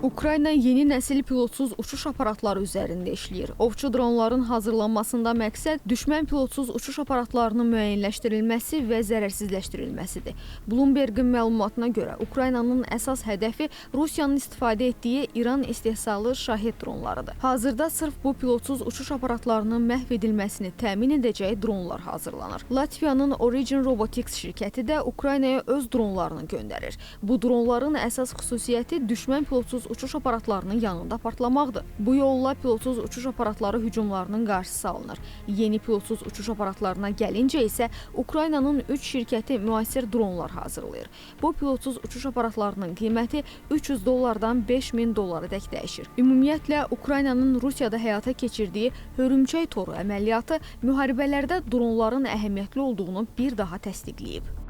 Ukrayna yeni nəsil pilotsuz uçuş aparatları üzərində işləyir. Ovçu dronların hazırlanmasında məqsəd düşmən pilotsuz uçuş aparatlarının müəyyənləşdirilməsi və zərərsizləşdirilməsidir. Bloomberg'in məlumatına görə Ukraynanın əsas hədəfi Rusiyanın istifadə etdiyi İran istehsalı Şahid dronlarıdır. Hazırda sırf bu pilotsuz uçuş aparatlarının məhv edilməsini təmin edəcəyi dronlar hazırlanır. Latviyanın Origin Robotics şirkəti də Ukraynaya öz dronlarını göndərir. Bu dronların əsas xüsusiyyəti düşmən pilotsuz uçuş aparatlarının yanında partlamaqdır. Bu yolla pilotsuz uçuş aparatları hücumlarının qarşısı alınır. Yeni pilotsuz uçuş aparatlarına gəlincə isə Ukraynanın 3 şirkəti müasir dronlar hazırlayır. Bu pilotsuz uçuş aparatlarının qiyməti $300-dan $5000-dək dəyişir. Ümumiyyətlə, Ukraynanın Rusiyada həyata keçirdiyi hörümçək toru əməliyyatı müharibələrdə dronların əhəmiyyətli olduğunu bir daha təsdiqləyib.